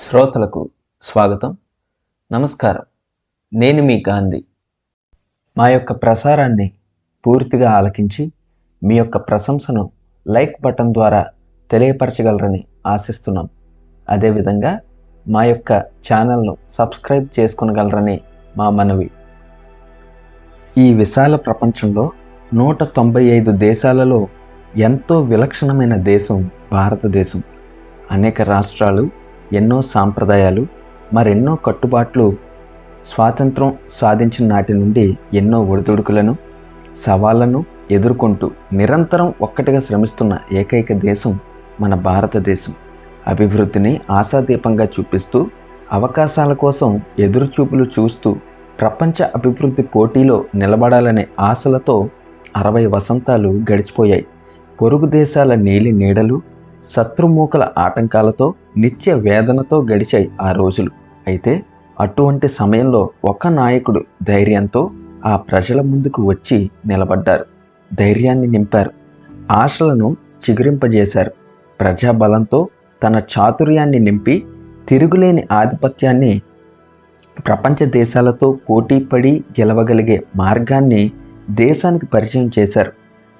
శ్రోతలకు స్వాగతం. నమస్కారం. నేను మీ గాంధీ. మా యొక్క ప్రసారాన్ని పూర్తిగా ఆలకించి మీ యొక్క ప్రశంసను లైక్ బటన్ ద్వారా తెలియపరచగలరని ఆశిస్తున్నాం. అదేవిధంగా మా యొక్క ఛానల్ను సబ్స్క్రైబ్ చేసుకొనగలరని మా మనవి. ఈ విశాల ప్రపంచంలో 195 దేశాలలో ఎంతో విలక్షణమైన దేశం భారతదేశం. అనేక రాష్ట్రాలు, ఎన్నో సాంప్రదాయాలు, మరెన్నో కట్టుబాట్లు. స్వాతంత్రం సాధించిన నాటి నుండి ఎన్నో ఒడిదుడుకులను, సవాళ్లను ఎదుర్కొంటూ నిరంతరం ఒక్కటిగా శ్రమిస్తున్న ఏకైక దేశం మన భారతదేశం. అభివృద్ధిని ఆశాదీపంగా చూపిస్తూ, అవకాశాల కోసం ఎదురుచూపులు చూస్తూ, ప్రపంచ అభివృద్ధి పోటీలో నిలబడాలనే ఆశలతో 60 వసంతాలు గడిచిపోయాయి. పొరుగు దేశాల నీలి నీడలు, శత్రుమూకల ఆటంకాలతో, నిత్య వేదనతో గడిచాయి ఆ రోజులు. అయితే అటువంటి సమయంలో ఒక నాయకుడు ధైర్యంతో ఆ ప్రజల ముందుకు వచ్చి నిలబడ్డారు. ధైర్యాన్ని నింపారు, ఆశలను చిగురింపజేశారు. ప్రజాబలంతో తన చాతుర్యాన్ని నింపి తిరుగులేని ఆధిపత్యాన్ని, ప్రపంచ దేశాలతో పోటీపడి గెలవగలిగే మార్గాన్ని దేశానికి పరిచయం చేశారు.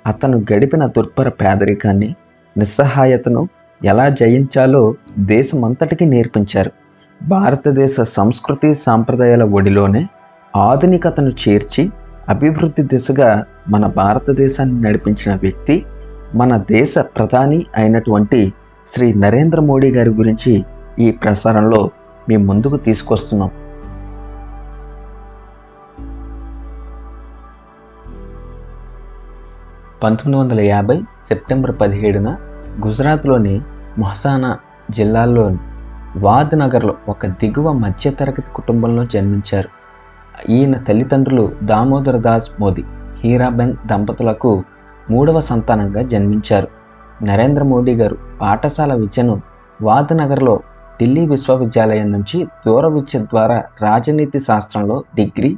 అతను గడిపిన దుర్భర పేదరికాన్ని, నిస్సహాయతను ఎలా జయించాలో దేశమంతటికీ నేర్పించారు. భారతదేశ సంస్కృతి సాంప్రదాయాల ఒడిలోనే ఆధునికతను చేర్చి అభివృద్ధి దిశగా మన భారతదేశాన్ని నడిపించిన వ్యక్తి మన దేశ ప్రధాని అయినటువంటి శ్రీ నరేంద్ర మోడీ గారి గురించి ఈ ప్రసారంలో మీ ముందుకు తీసుకొస్తున్నాం. సెప్టెంబర్ 17న గుజరాత్లోని మొహసానా జిల్లాలోని వాద్నగర్లో ఒక దిగువ మధ్యతరగతి కుటుంబంలో జన్మించారు. ఈయన తల్లిదండ్రులు దామోదర్ దాస్ మోదీ, హీరాబెన్ దంపతులకు 3వ సంతానంగా జన్మించారు. నరేంద్ర మోడీ గారు పాఠశాల విద్యను వాద్నగర్లో ఢిల్లీ విశ్వవిద్యాలయం నుంచి దూర విద్య ద్వారా రాజనీతి శాస్త్రంలో డిగ్రీ,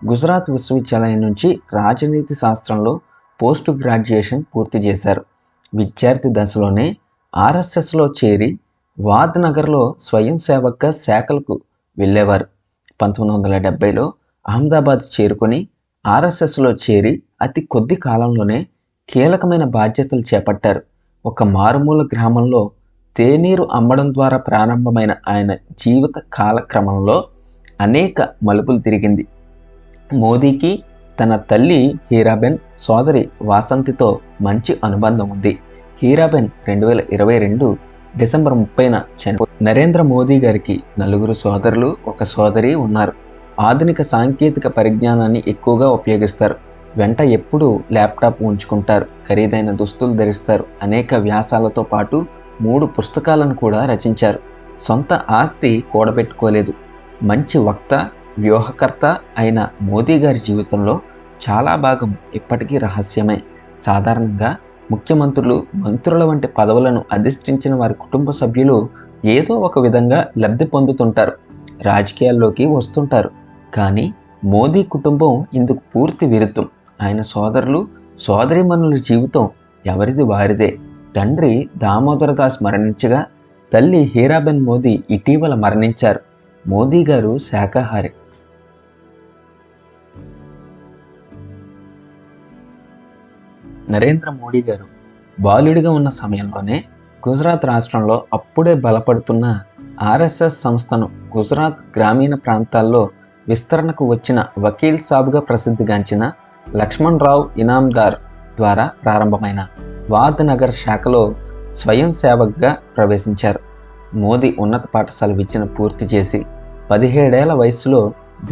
గుజరాత్ విశ్వవిద్యాలయం నుంచి రాజనీతి శాస్త్రంలో పోస్ట్ గ్రాడ్యుయేషన్ పూర్తి చేశారు. విద్యార్థి దశలోనే ఆర్ఎస్ఎస్లో చేరి వాద్నగర్లో స్వయం సేవక్గా శాఖలకు వెళ్ళేవారు. 1970లో అహ్మదాబాద్ చేరుకొని ఆర్ఎస్ఎస్లో చేరి అతి కొద్ది కాలంలోనే కీలకమైన బాధ్యతలు చేపట్టారు. ఒక మారుమూల గ్రామంలో తేనీరు అమ్మడం ద్వారా ప్రారంభమైన ఆయన జీవిత కాలక్రమంలో అనేక మలుపులు తిరిగింది. మోదీకి తన తల్లి హీరాబెన్, సోదరి వాసంతితో మంచి అనుబంధం ఉంది. హీరాబెన్ 2022 డిసెంబర్ 30న చనిపోయింది. నరేంద్ర మోదీ గారికి 4 సోదరులు, 1 సోదరి ఉన్నారు. ఆధునిక సాంకేతిక పరిజ్ఞానాన్ని ఎక్కువగా ఉపయోగిస్తారు. వెంట ఎప్పుడూ ల్యాప్టాప్ ఉంచుకుంటారు. ఖరీదైన దుస్తులు ధరిస్తారు. అనేక వ్యాసాలతో పాటు 3 పుస్తకాలను కూడా రచించారు. సొంత ఆస్తి కూడబెట్టుకోలేదు. మంచి వక్త, వ్యూహకర్త అయిన మోదీ గారి జీవితంలో చాలా భాగం ఇప్పటికీ రహస్యమే. సాధారణంగా ముఖ్యమంత్రులు, మంత్రుల వంటి పదవులను అధిష్ఠించిన వారి కుటుంబ సభ్యులు ఏదో ఒక విధంగా లబ్ధి పొందుతుంటారు, రాజకీయాల్లోకి వస్తుంటారు. కానీ మోదీ కుటుంబం ఇందుకు పూర్తి విరుద్ధం. ఆయన సోదరులు, సోదరీమణుల జీవితం ఎవరిది వారిదే. తండ్రి దామోదర్ దాస్ మరణించగా తల్లి హీరాబెన్ మోదీ ఇటీవల మరణించారు. మోదీ గారు శాకాహారి. నరేంద్ర మోడీ గారు బాలుడిగా ఉన్న సమయంలోనే గుజరాత్ రాష్ట్రంలో అప్పుడే బలపడుతున్న ఆర్ఎస్ఎస్ సంస్థను గుజరాత్ గ్రామీణ ప్రాంతాల్లో విస్తరణకు వచ్చిన వకీల్ సాబ్గా ప్రసిద్ధిగాంచిన లక్ష్మణ్ రావు ఇనామ్దార్ ద్వారా ప్రారంభమైన వాద్నగర్ శాఖలో స్వయం సేవక్గా ప్రవేశించారు. మోదీ ఉన్నత పాఠశాల విద్యను పూర్తి చేసి 17 ఏళ్ల వయసులో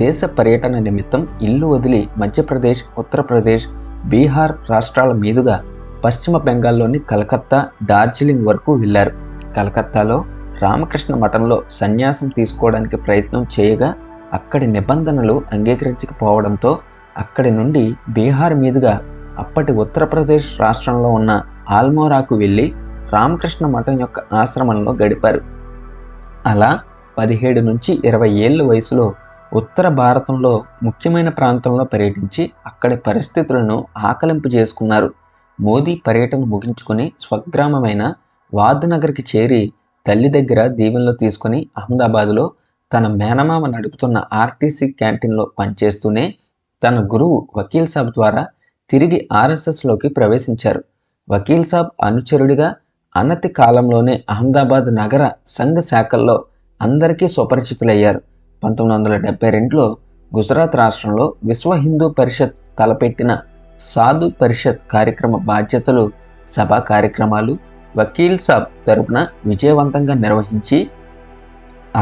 దేశ పర్యటన నిమిత్తం ఇల్లు వదిలి మధ్యప్రదేశ్, ఉత్తరప్రదేశ్, బీహార్ రాష్ట్రాల మీదుగా పశ్చిమ బెంగాల్లోని కలకత్తా, డార్జిలింగ్ వరకు వెళ్లారు. కలకత్తాలో రామకృష్ణ మఠంలో సన్యాసం తీసుకోవడానికి ప్రయత్నం చేయగా అక్కడి నిబంధనలు అంగీకరించకపోవడంతో అక్కడి నుండి బీహార్ మీదుగా అప్పటి ఉత్తరప్రదేశ్ రాష్ట్రంలో ఉన్న ఆల్మోరాకు వెళ్ళి రామకృష్ణ మఠం యొక్క ఆశ్రమంలో గడిపారు. అలా 17 నుంచి 20 ఏళ్ల వయసులో ఉత్తర భారతంలో ముఖ్యమైన ప్రాంతంలో పర్యటించి అక్కడి పరిస్థితులను ఆకలింపు చేసుకున్నారు. మోదీ పర్యటన ముగించుకొని స్వగ్రామమైన వాద్నగర్కి చేరి తల్లి దగ్గర దీవెనలు తీసుకుని అహ్మదాబాద్లో తన మేనమామ నడుపుతున్న ఆర్టీసీ క్యాంటీన్లో పనిచేస్తూనే తన గురువు వకీల్ సాబ్ ద్వారా తిరిగి ఆర్ఎస్ఎస్లోకి ప్రవేశించారు. వకీల్ సాబ్ అనుచరుడిగా అనతి కాలంలోనే అహ్మదాబాద్ నగర సంఘ శాఖల్లో అందరికీ సుపరిచితులయ్యారు. 1972లో గుజరాత్ రాష్ట్రంలో విశ్వ హిందూ పరిషత్ తలపెట్టిన సాధు పరిషత్ కార్యక్రమ బాధ్యతలు, సభా కార్యక్రమాలు వకీల్ సాబ్ తరపున విజయవంతంగా నిర్వహించి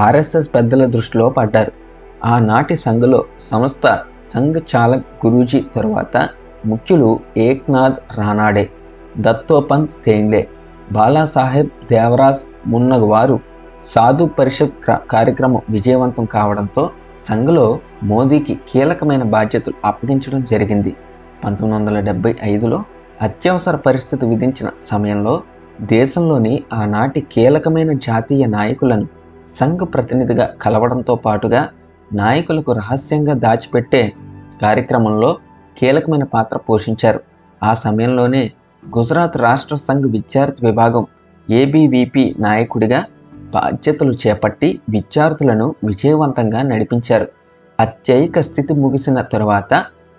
ఆర్ఎస్ఎస్ పెద్దల దృష్టిలో పడ్డారు. ఆనాటి సంఘలో సంస్థ సంఘ్ చాలక్ గురూజీ తరువాత ముఖ్యులు ఏక్నాథ్ రానాడే, దత్తోపంత్ తేంగ్లే, బాలాసాహెబ్ దేవరాజ్ మున్నగవారు సాధు పరిషత్ కార్యక్రమం విజయవంతం కావడంతో సంఘలో మోదీకి కీలకమైన బాధ్యతలు అప్పగించడం జరిగింది. 1975లో అత్యవసర పరిస్థితి విధించిన సమయంలో దేశంలోని ఆనాటి కీలకమైన జాతీయ నాయకులను సంఘ్ ప్రతినిధిగా కలవడంతో పాటుగా నాయకులకు రహస్యంగా దాచిపెట్టే కార్యక్రమంలో కీలకమైన పాత్ర పోషించారు. ఆ సమయంలోనే గుజరాత్ రాష్ట్ర సంఘ్ విద్యార్థి విభాగం ఏబీవీపీ నాయకుడిగా బాధ్యతలు చేపట్టి విద్యార్థులను విజయవంతంగా నడిపించారు. అత్యయిక స్థితి ముగిసిన తరువాత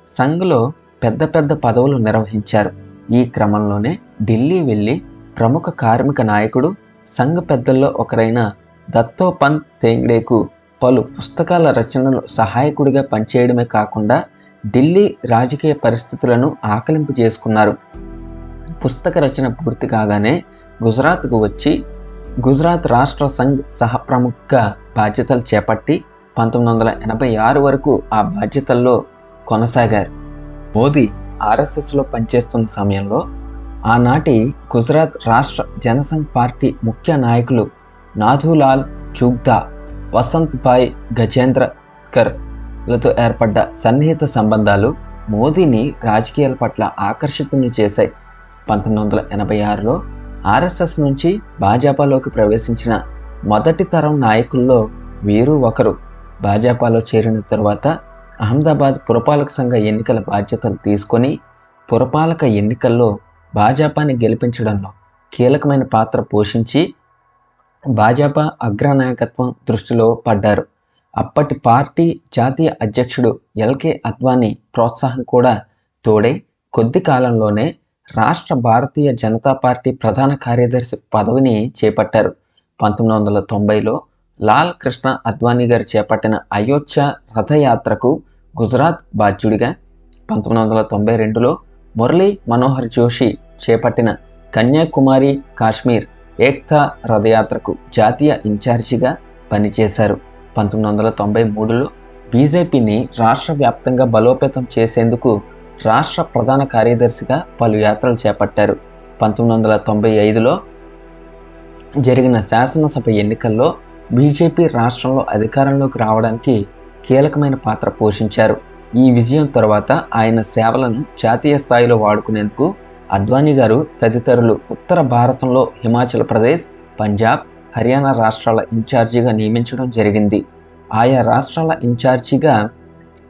సంఘ్లో పెద్ద పెద్ద పదవులు నిర్వహించారు. ఈ క్రమంలోనే ఢిల్లీ వెళ్ళి ప్రముఖ కార్మిక నాయకుడు, సంఘ్ పెద్దల్లో ఒకరైన దత్తోపంత్ తేంగ్డేకు పలు పుస్తకాల రచనలు సహాయకుడిగా పనిచేయడమే కాకుండా ఢిల్లీ రాజకీయ పరిస్థితులను ఆకలింపు చేసుకున్నారు. పుస్తక రచన పూర్తి కాగానే గుజరాత్కు వచ్చి గుజరాత్ రాష్ట్ర సంఘ్ సహప్రముఖగా బాధ్యతలు చేపట్టి 1986 వరకు ఆ బాధ్యతల్లో కొనసాగారు. మోదీ ఆర్ఎస్ఎస్లో పనిచేస్తున్న సమయంలో ఆనాటి గుజరాత్ రాష్ట్ర జనసంఘ్ పార్టీ ముఖ్య నాయకులు నాథులాల్ జుగ్దా, వసంత్ భాయ్ గజేంద్రకర్లతో ఏర్పడ్డ సన్నిహిత సంబంధాలు మోదీని రాజకీయాల పట్ల ఆకర్షితుల్ని చేశాయి. 1986లో ఆర్ఎస్ఎస్ నుంచి భాజపాలోకి ప్రవేశించిన మొదటి తరం నాయకుల్లో వీరు ఒకరు. భాజపాలో చేరిన తరువాత అహ్మదాబాద్ పురపాలక సంఘ ఎన్నికల బాధ్యతలు తీసుకొని పురపాలక ఎన్నికల్లో భాజపాని గెలిపించడంలో కీలకమైన పాత్ర పోషించి భాజపా అగ్రనాయకత్వం దృష్టిలో పడ్డారు. అప్పటి పార్టీ జాతీయ అధ్యక్షుడు ఎల్కే అద్వానీ ప్రోత్సాహం కూడా తోడై కొద్ది కాలంలోనే రాష్ట్ర భారతీయ జనతా పార్టీ ప్రధాన కార్యదర్శి పదవిని చేపట్టారు. 1990లో లాల్ కృష్ణ అద్వానీ గారు చేపట్టిన అయోధ్య రథయాత్రకు గుజరాత్ బాధ్యుడిగా, 1992లో మురళీ మనోహర్ జోషి చేపట్టిన కన్యాకుమారి కాశ్మీర్ ఏక్తా రథయాత్రకు జాతీయ ఇన్ఛార్జిగా పనిచేశారు. 1993లో బీజేపీని రాష్ట్ర వ్యాప్తంగా బలోపేతం చేసేందుకు రాష్ట్ర ప్రధాన కార్యదర్శిగా పలు యాత్రలు చేపట్టారు. 1995లో జరిగిన శాసనసభ ఎన్నికల్లో బీజేపీ రాష్ట్రంలో అధికారంలోకి రావడానికి కీలకమైన పాత్ర పోషించారు. ఈ విజయం తర్వాత ఆయన సేవలను జాతీయ స్థాయిలో వాడుకునేందుకు అద్వానీ గారు తదితరులు ఉత్తర భారతంలో హిమాచల్ ప్రదేశ్, పంజాబ్, హర్యానా రాష్ట్రాల ఇన్ఛార్జిగా నియమించడం జరిగింది. ఆయా రాష్ట్రాల ఇన్ఛార్జిగా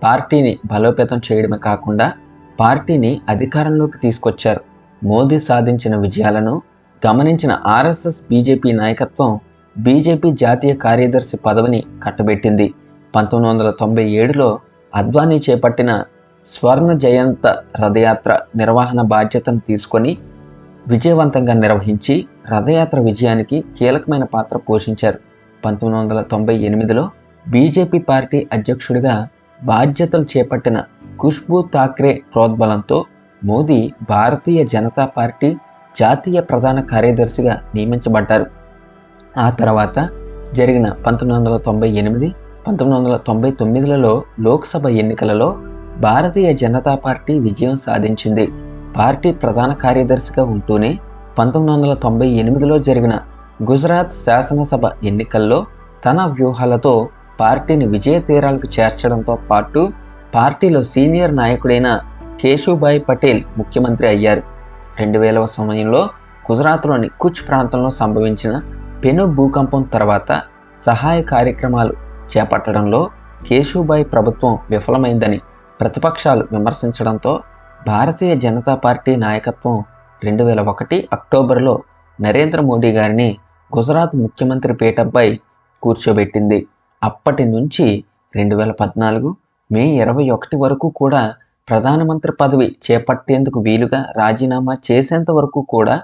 పార్టీని బలోపేతం చేయడమే కాకుండా పార్టీని అధికారంలోకి తీసుకొచ్చారు. మోదీ సాధించిన విజయాలను గమనించిన ఆర్ఎస్ఎస్ బీజేపీ నాయకత్వం బీజేపీ జాతీయ కార్యదర్శి పదవిని కట్టబెట్టింది. 1997లో అద్వానీ చేపట్టిన స్వర్ణ జయంత రథయాత్ర నిర్వహణ బాధ్యతను తీసుకొని విజయవంతంగా నిర్వహించి రథయాత్ర విజయానికి కీలకమైన పాత్ర పోషించారు. 1998లో బీజేపీ పార్టీ అధ్యక్షుడిగా బాధ్యతలు చేపట్టిన ఖుష్బూ థాక్రే ప్రోద్బలంతో మోదీ భారతీయ జనతా పార్టీ జాతీయ ప్రధాన కార్యదర్శిగా నియమించబడ్డారు. ఆ తర్వాత జరిగిన 1998, 1999లలో లోక్సభ ఎన్నికలలో భారతీయ జనతా పార్టీ విజయం సాధించింది. పార్టీ ప్రధాన కార్యదర్శిగా ఉంటూనే 1998లో జరిగిన గుజరాత్ శాసనసభ ఎన్నికల్లో తన వ్యూహాలతో పార్టీని విజయ తీరాలకు చేర్చడంతో పాటు పార్టీలో సీనియర్ నాయకుడైన కేశుభాయ్ పటేల్ ముఖ్యమంత్రి అయ్యారు. 2000వ సమయంలో గుజరాత్లోని కుచ్ ప్రాంతంలో సంభవించిన పెను భూకంపం తర్వాత సహాయ కార్యక్రమాలు చేపట్టడంలో కేశుభాయ్ ప్రభుత్వం విఫలమైందని ప్రతిపక్షాలు విమర్శించడంతో భారతీయ జనతా పార్టీ నాయకత్వం 2001 అక్టోబర్లో నరేంద్ర మోడీ గారిని గుజరాత్ ముఖ్యమంత్రి పీఠంపై కూర్చోబెట్టింది. అప్పటి నుంచి 2014 మే 21 వరకు కూడా ప్రధానమంత్రి పదవి చేపట్టేందుకు వీలుగా రాజీనామా చేసేంత వరకు కూడా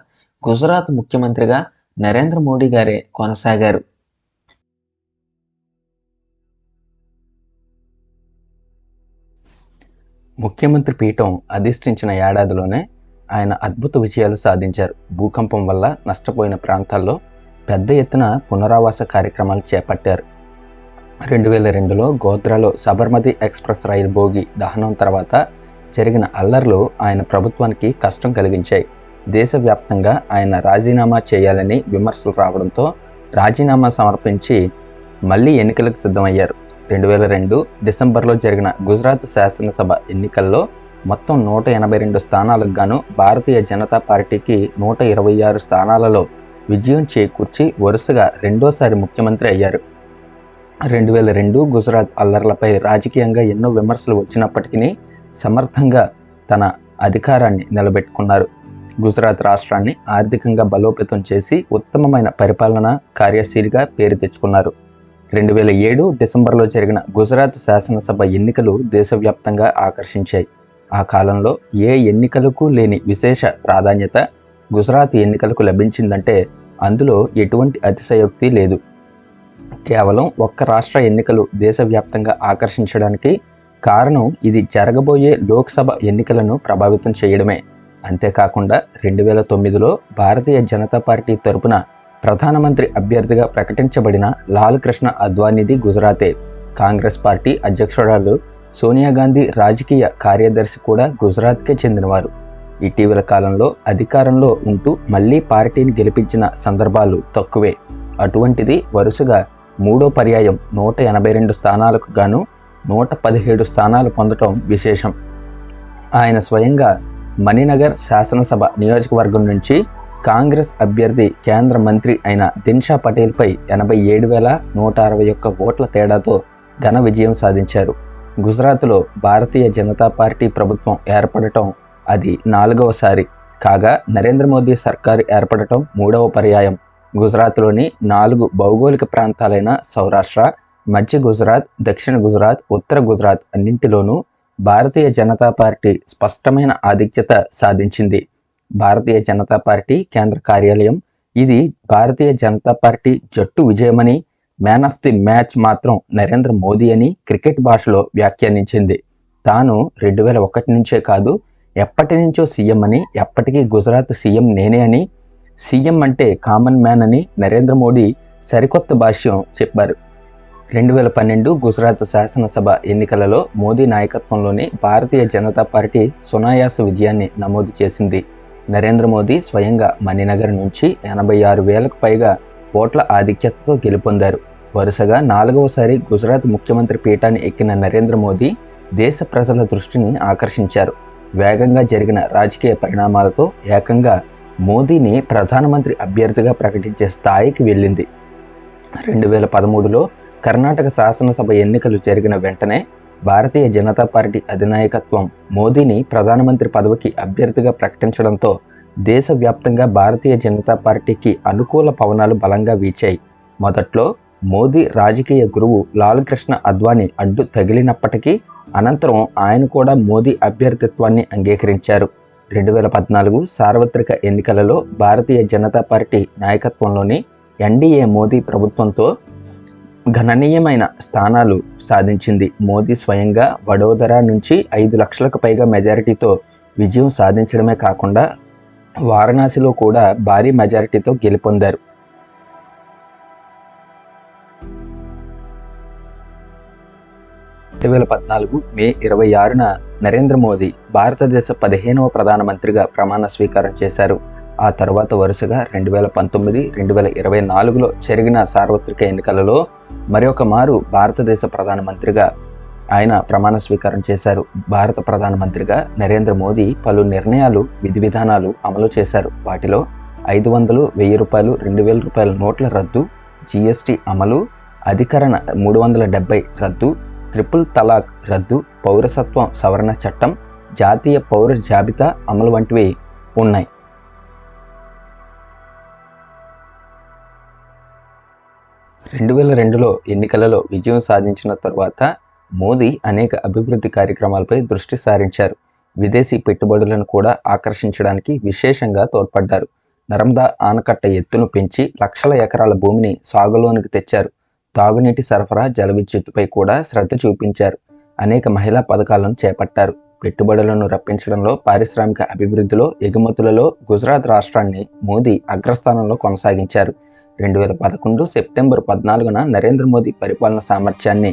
గుజరాత్ ముఖ్యమంత్రిగా నరేంద్ర మోడీ గారే కొనసాగారు. ముఖ్యమంత్రి పీఠం అధిష్ఠించిన ఏడాదిలోనే ఆయన అద్భుత విజయాలు సాధించారు. భూకంపం వల్ల నష్టపోయిన ప్రాంతాల్లో పెద్ద ఎత్తున పునరావాస కార్యక్రమాలు చేపట్టారు. 2002లో గోధ్రాలో సబర్మతి ఎక్స్ప్రెస్ రైలు బోగి దహనం తర్వాత జరిగిన అల్లర్లు ఆయన ప్రభుత్వానికి కష్టం కలిగించాయి. దేశవ్యాప్తంగా ఆయన రాజీనామా చేయాలని విమర్శలు రావడంతో రాజీనామా సమర్పించి మళ్లీ ఎన్నికలకు సిద్ధమయ్యారు. 2002 డిసెంబర్లో జరిగిన గుజరాత్ శాసనసభ ఎన్నికల్లో మొత్తం 182 స్థానాలకు గాను భారతీయ జనతా పార్టీకి 126 స్థానాలలో విజయం చేకూర్చి వరుసగా రెండోసారి ముఖ్యమంత్రి అయ్యారు. 2002 గుజరాత్ అల్లర్లపై రాజకీయంగా ఎన్నో విమర్శలు వచ్చినప్పటికీ సమర్థంగా తన అధికారాన్ని నిలబెట్టుకున్నారు. గుజరాత్ రాష్ట్రాన్ని ఆర్థికంగా బలోపేతం చేసి ఉత్తమమైన పరిపాలన కార్యశీలిగా పేరు తెచ్చుకున్నారు. 2007 డిసెంబర్లో జరిగిన గుజరాత్ శాసనసభ ఎన్నికలు దేశవ్యాప్తంగా ఆకర్షించాయి. ఆ కాలంలో ఏ ఎన్నికలకు లేని విశేష ప్రాధాన్యత గుజరాత్ ఎన్నికలకు లభించిందంటే అందులో ఎటువంటి అతిశయోక్తి లేదు. కేవలం ఒక్క రాష్ట్ర ఎన్నికలు దేశవ్యాప్తంగా ఆకర్షించడానికి కారణం ఇది జరగబోయే లోక్సభ ఎన్నికలను ప్రభావితం చేయడమే. అంతేకాకుండా 2009లో భారతీయ జనతా పార్టీ తరపున ప్రధానమంత్రి అభ్యర్థిగా ప్రకటించబడిన లాల్ కృష్ణ అద్వానీది గుజరాతే. కాంగ్రెస్ పార్టీ అధ్యక్షురాలు సోనియా గాంధీ రాజకీయ కార్యదర్శి కూడా గుజరాత్కే చెందినవారు. ఇటీవల కాలంలో అధికారంలో ఉంటూ మళ్లీ పార్టీని గెలిపించిన సందర్భాలు తక్కువే. అటువంటిది వరుసగా మూడో పర్యాయం 182 స్థానాలకు గాను 117 స్థానాలు పొందటం విశేషం. ఆయన స్వయంగా మణినగర్ శాసనసభ నియోజకవర్గం నుంచి కాంగ్రెస్ అభ్యర్థి కేంద్ర మంత్రి అయిన దిన్షా పటేల్పై 87,161 ఓట్ల తేడాతో ఘన విజయం సాధించారు. గుజరాత్లో భారతీయ జనతా పార్టీ ప్రభుత్వం ఏర్పడటం అది 4వసారి కాగా నరేంద్ర మోదీ సర్కారు ఏర్పడటం 3వ పర్యాయం. గుజరాత్లోని 4 భౌగోళిక ప్రాంతాలైన సౌరాష్ట్ర, మధ్య గుజరాత్, దక్షిణ గుజరాత్, ఉత్తర గుజరాత్ అన్నింటిలోనూ భారతీయ జనతా పార్టీ స్పష్టమైన ఆధిక్యత సాధించింది. భారతీయ జనతా పార్టీ కేంద్ర కార్యాలయం ఇది భారతీయ జనతా పార్టీ జట్టు విజయమని, మ్యాన్ ఆఫ్ ది మ్యాచ్ మాత్రం నరేంద్ర మోదీ అని క్రికెట్ భాషలో వ్యాఖ్యానించింది. తాను 2001 నుంచే కాదు ఎప్పటి నుంచో సీఎం అని, ఎప్పటికీ గుజరాత్ సీఎం నేనే అని, సీఎం అంటే కామన్ మ్యాన్ అని నరేంద్ర మోదీ సరికొత్త భాష్యం చెప్పారు. 2012 గుజరాత్ శాసనసభ ఎన్నికలలో మోదీ నాయకత్వంలోని భారతీయ జనతా పార్టీ సునాయాస విజయాన్ని నమోదు చేసింది. నరేంద్ర మోదీ స్వయంగా మణినగర్ నుంచి 86,000కు పైగా ఓట్ల ఆధిక్యతతో గెలుపొందారు. వరుసగా 4వసారి గుజరాత్ ముఖ్యమంత్రి పీఠాన్ని ఎక్కిన నరేంద్ర మోదీ దేశ ప్రజల దృష్టిని ఆకర్షించారు. వేగంగా జరిగిన రాజకీయ పరిణామాలతో ఏకంగా మోదీని ప్రధానమంత్రి అభ్యర్థిగా ప్రకటించే స్థాయికి వెళ్ళింది. 2013లో కర్ణాటక శాసనసభ ఎన్నికలు జరిగిన వెంటనే భారతీయ జనతా పార్టీ అధినాయకత్వం మోదీని ప్రధానమంత్రి పదవికి అభ్యర్థిగా ప్రకటించడంతో దేశవ్యాప్తంగా భారతీయ జనతా పార్టీకి అనుకూల పవనాలు బలంగా వీచాయి. మొదట్లో మోదీ రాజకీయ గురువు లాల్ కృష్ణ అద్వానీ అడ్డు తగిలినప్పటికీ అనంతరం ఆయన కూడా మోదీ అభ్యర్థిత్వాన్ని అంగీకరించారు. 2014 సార్వత్రిక ఎన్నికలలో భారతీయ జనతా పార్టీ నాయకత్వంలోని ఎన్డీఏ మోదీ ప్రభుత్వంతో గణనీయమైన స్థానాలు సాధించింది. మోదీ స్వయంగా వడోదరా నుంచి 5 లక్షలకు పైగా మెజారిటీతో విజయం సాధించడమే కాకుండా వారణాసిలో కూడా భారీ మెజారిటీతో గెలుపొందారు. మే 26న నరేంద్ర మోదీ భారతదేశ 15వ ప్రధానమంత్రిగా ప్రమాణ స్వీకారం చేశారు. ఆ తర్వాత వరుసగా 2019, 2024లో జరిగిన సార్వత్రిక ఎన్నికలలో మరొక మారు భారతదేశ ప్రధానమంత్రిగా ఆయన ప్రమాణ స్వీకారం చేశారు. భారత ప్రధానమంత్రిగా నరేంద్ర మోదీ పలు నిర్ణయాలు, విధి విధానాలు అమలు చేశారు. వాటిలో 500, 1000 రూపాయలు, 2000 రూపాయల నోట్ల రద్దు, జీఎస్టీ అమలు, అధికరణ 370 రద్దు, ట్రిపుల్ తలాక్ రద్దు, పౌరసత్వం సవరణ చట్టం, జాతీయ పౌర జాబితా అమలు వంటివి ఉన్నాయి. 2002లో ఎన్నికలలో విజయం సాధించిన తరువాత మోదీ అనేక అభివృద్ధి కార్యక్రమాలపై దృష్టి సారించారు. విదేశీ పెట్టుబడులను కూడా ఆకర్షించడానికి విశేషంగా తోడ్పడ్డారు. నర్మదా ఆనకట్ట ఎత్తును పెంచి లక్షల ఎకరాల భూమిని సాగులోనికి తెచ్చారు. తాగునీటి సరఫరా, జల విద్యుత్తుపై కూడా శ్రద్ధ చూపించారు. అనేక మహిళా పథకాలను చేపట్టారు. పెట్టుబడులను రప్పించడంలో, పారిశ్రామిక అభివృద్ధిలో, ఎగుమతులలో గుజరాత్ రాష్ట్రాన్ని మోదీ అగ్రస్థానంలో కొనసాగించారు. 2011 సెప్టెంబర్ 14న నరేంద్ర మోదీ పరిపాలన సామర్థ్యాన్ని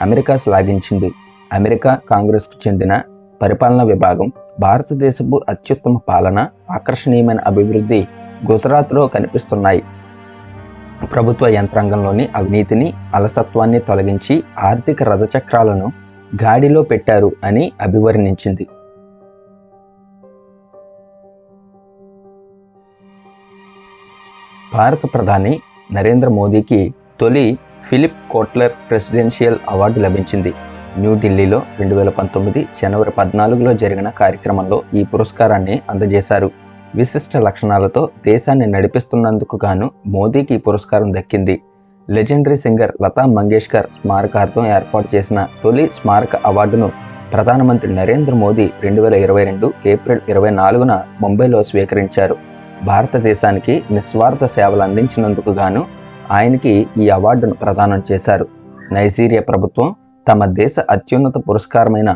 అమెరికా శ్లాఘించింది. అమెరికా కాంగ్రెస్కు చెందిన పరిపాలనా విభాగం భారతదేశపు అత్యుత్తమ పాలన, ఆకర్షణీయమైన అభివృద్ధి గుజరాత్లో కనిపిస్తున్నాయి. ప్రభుత్వ యంత్రాంగంలోని అవినీతిని, అలసత్వాన్ని తొలగించి ఆర్థిక రథచక్రాలను గాడిలో పెట్టారు అని అభివర్ణించింది. భారత ప్రధాని నరేంద్ర మోదీకి తొలి ఫిలిప్ కోట్లర్ ప్రెసిడెన్షియల్ అవార్డు లభించింది. న్యూఢిల్లీలో 2019 జనవరి 14లో జరిగిన కార్యక్రమంలో ఈ పురస్కారాన్ని అందజేశారు. విశిష్ట లక్షణాలతో దేశాన్ని నడిపిస్తున్నందుకు గాను మోదీకి ఈ పురస్కారం దక్కింది. లెజెండరీ సింగర్ లతా మంగేష్కర్ స్మారకార్థం ఏర్పాటు చేసిన తొలి స్మారక అవార్డును ప్రధానమంత్రి నరేంద్ర మోదీ 2022 ఏప్రిల్ 24న ముంబైలో స్వీకరించారు. భారతదేశానికి నిస్వార్థ సేవలు అందించినందుకు గాను ఆయనకి ఈ అవార్డును ప్రదానం చేశారు. నైజీరియా ప్రభుత్వం తమ దేశ అత్యున్నత పురస్కారమైన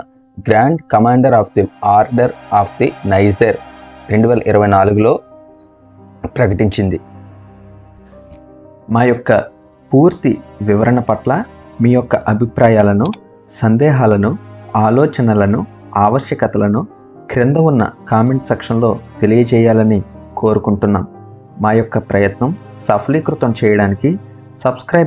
grand commander of the order of the Niger 2024లో ప్రకటించింది. మా యొక్క పూర్తి వివరణ పట్ల మీ యొక్క అభిప్రాయాలను, సందేహాలను, ఆలోచనలను, ఆవశ్యకతలను క్రింద ఉన్న కామెంట్ సెక్షన్లో తెలియజేయాలని కోరుకుంటున్నాం. మా యొక్క ప్రయత్నం సఫలీకృతం చేయడానికి సబ్స్క్రైబ్